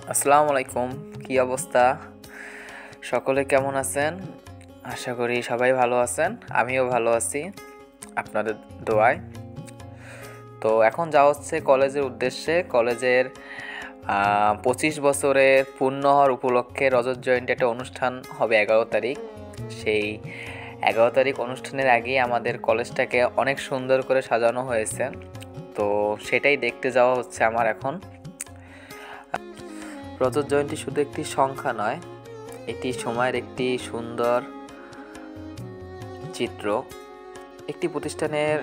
আসসালামু আলাইকুম। কি অবস্থা? সকলে কেমন আছেন? আশা করি সবাই ভালো আছেন। আমিও ভালো আছি আপনাদের দোয়ায়। তো এখন যাওয়া হচ্ছে কলেজের উদ্দেশ্যে। কলেজের 25 বছরের পূর্ণ হওয়ার উপলক্ষে রজত জয়ন্তী একটা অনুষ্ঠান হবে 11 তারিখ। সেই 11 তারিখ অনুষ্ঠানের আগেই আমাদের কলেজটাকে অনেক সুন্দর করে সাজানো হয়েছে। তো সেটাই দেখতে যাওয়া হচ্ছে আমার এখন। রজত জয়ন্তী শুধু একটি সংখ্যা নয়, এটি সময়ের একটি সুন্দর চিত্র। একটি প্রতিষ্ঠানের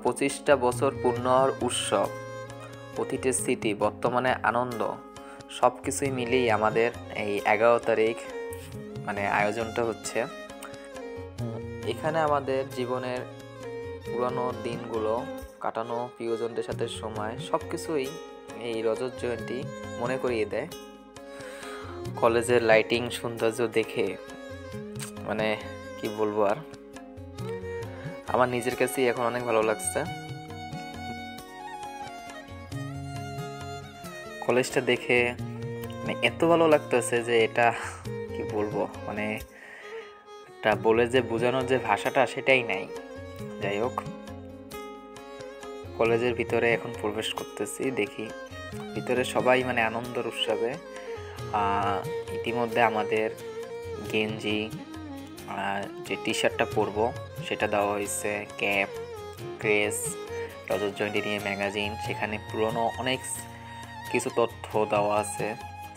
25টা বছর পূর্ণ হওয়ার উৎসব, অতীতের স্মৃতি, বর্তমানে আনন্দ, সব কিছুই মিলিয়ে আমাদের এই 11 তারিখ আয়োজনটা হচ্ছে। এখানে আমাদের জীবনের পুরানো দিনগুলো কাটানো, প্রিয়জনদের সাথে সময়, সব কিছুই এই রজত জয়ন্তী মনে করিয়ে দেয়। কলেজের লাইটিং সৌন্দর্য দেখে কি বলবো আর, আমার নিজের কাছেই এখন অনেক ভালো লাগছে। কলেজটা দেখে এত ভালো লাগতেছে যে এটা কি বলবো, এটা বলে যে বোঝানোর যে ভাষাটা সেটাই নাই। যাই হোক, কলেজের ভিতরে এখন প্রবেশ করতেছি, দেখি ভিতরে সবাই আনন্দের উৎসবে। ইতিমধ্যে আমাদের গেঞ্জি, যে টি শার্টটা পরবো সেটা দেওয়া হয়েছে, ক্যাপ, ক্রেস, রজত জয়ন্তী নিয়ে ম্যাগাজিন, সেখানে পুরনো অনেক কিছু তথ্য দেওয়া আছে,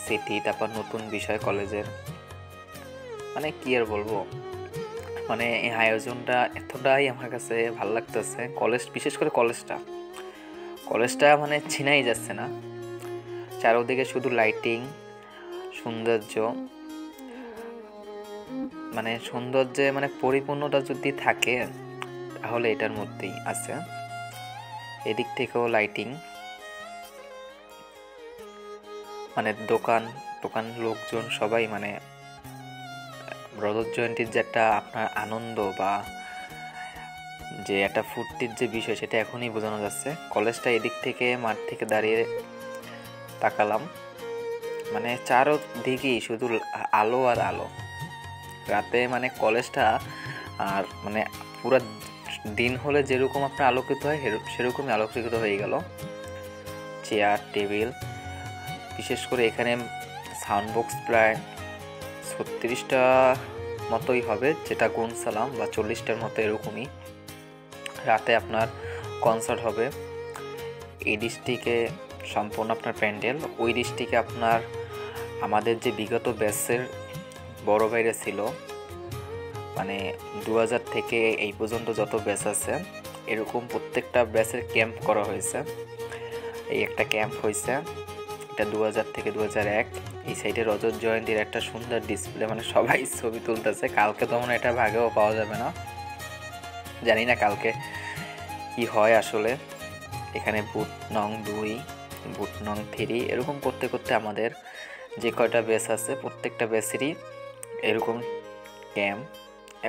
স্মৃতি, তারপর নতুন বিষয় কলেজের। কি আর বলবো, এই আয়োজনটা এতটাই আমার কাছে ভালো লাগতেছে। কলেজ, বিশেষ করে কলেজটা চিনাই যাচ্ছে না। চারদিকে শুধু লাইটিং, সৌন্দর্য, সৌন্দর্যে পরিপূর্ণতা যদি থাকে তাহলে এটার মধ্যেই আছে। এদিক থেকেও লাইটিং, দোকান লোকজন সবাই রজত জয়ন্তীর যে একটা আপনার আনন্দ বা যে একটা ফুর্তির যে বিষয় সেটা এখনই বোঝানো যাচ্ছে। কলেজটা এদিক থেকে মাঠ থেকে দাঁড়িয়ে তাকালাম, চারদিকেই শুধু আলো আর আলো। রাতে কলেজটা আর পুরো দিন হলে যেরকম আপনার আলোকিত হয় সেরকমই আলোকিত হয়ে গেল। চেয়ার, টেবিল, বিশেষ করে এখানে সাউন্ড বক্স প্রায় 36টা মতোই হবে, যেটা গুনসালাম, বা 40টার মতো এরকমই। রাতে আপনার কনসার্ট হবে। এই ডিস্ট্রিক্টে সম্পূর্ণ আপনার প্যান্ডেল, ওই ডিস্ট্রিক্টে আপনার আমাদের যে বিগত ব্যাচের বড় ভাইরা ছিল, 2000 থেকে এই পর্যন্ত যত ব্যাচ আছে এরকম প্রত্যেকটা ব্যাচের ক্যাম্প করা হয়েছে। এই একটা ক্যাম্প হয়েছে, এটা 2000 থেকে 2001। এই সাইডে রজত জয়ন্তীর একটা সুন্দর ডিসপ্লে, সবাই ছবি তুলতেছে। কালকে তো এটা ভাগেও পাওয়া যাবে না, জানি না কালকে কি হয় আসলে। এখানে বুট নং 2, বুট নং 3 এরকম করতে করতে আমাদের যে কয়টা ব্যাচ আছে প্রত্যেকটা ব্যাচেরই এরকম ক্যাম্প।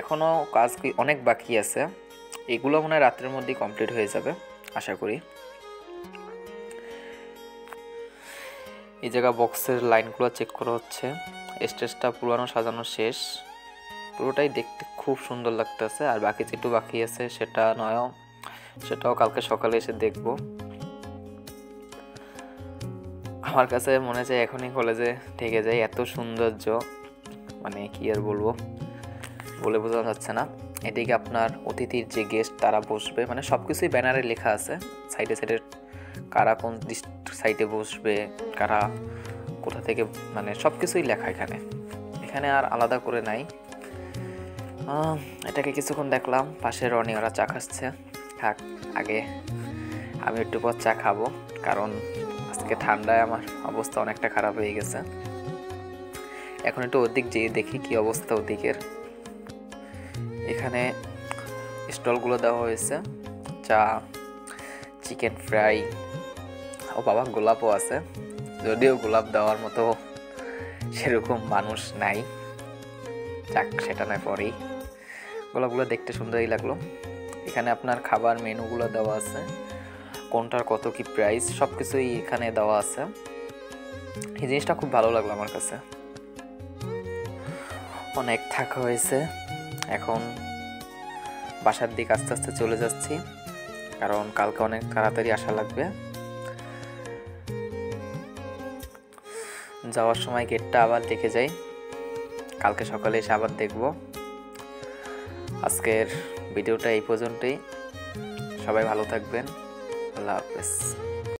এখনও কাজ অনেক বাকি আছে, এগুলো রাতের মধ্যেই কমপ্লিট হয়ে যাবে আশা করি। এই জায়গা বক্সের লাইনগুলো চেক করা হচ্ছে। স্টেজটা পুরানো সাজানো শেষ, পুরোটাই দেখতে খুব সুন্দর লাগতেছে। আর বাকি যেটু বাকি আছে সেটাও কালকে সকালে এসে দেখব। আমার কাছে মনে হয় এখনই কলেজে থেকে যাই, এত সৌন্দর্য, কি আর বলবো, বলে বোঝানো যাচ্ছে না। এদিকে আপনার অতিথির যে গেস্ট তারা বসবে, সবকিছুই ব্যানারে লেখা আছে, সাইডে সাইডে কারা কোন সাইডে বসবে, কারা কোথা থেকে, সবকিছুই লেখা এখানে আর আলাদা করে নাই। এটাকে কিছুক্ষণ দেখলাম, পাশে রনি ওরা চা খাচ্ছে। থাক, আগে আমি একটু পর চা খাবো, কারণ আজকে ঠান্ডায় আমার অবস্থা অনেকটা খারাপ হয়ে গেছে। এখন একটু ওদিক যেয়ে দেখি কি অবস্থা ওদিকের। এখানে স্টলগুলো দেওয়া হয়েছে, চা, চিকেন ফ্রাই, ও বাবা গোলাপও আছে, যদিও গোলাপ দেওয়ার মতো সেরকম মানুষ নাই, যাক সেটা নয় পরেই। গোলাপগুলো দেখতে সুন্দরই লাগলো। এখানে আপনার খাবার মেনুগুলো দেওয়া আছে, কোনটার কত কি প্রাইস সব কিছুই এখানে দেওয়া আছে। এই জিনিসটা খুব ভালো লাগলো আমার কাছে। অনেক থাকা হয়েছে, এখন বাসার দিকে আস্তে আস্তে চলে যাচ্ছি, কারণ কালকে অনেক তাড়াতাড়ি আসা লাগবে। যাওয়ার সময় গেটটা আবার দেখে যাই, কালকে সকালে এসে আবার দেখব। আজকের ভিডিওটা এই পর্যন্তই, সবাই ভালো থাকবেন, আল্লাহ হাফেজ।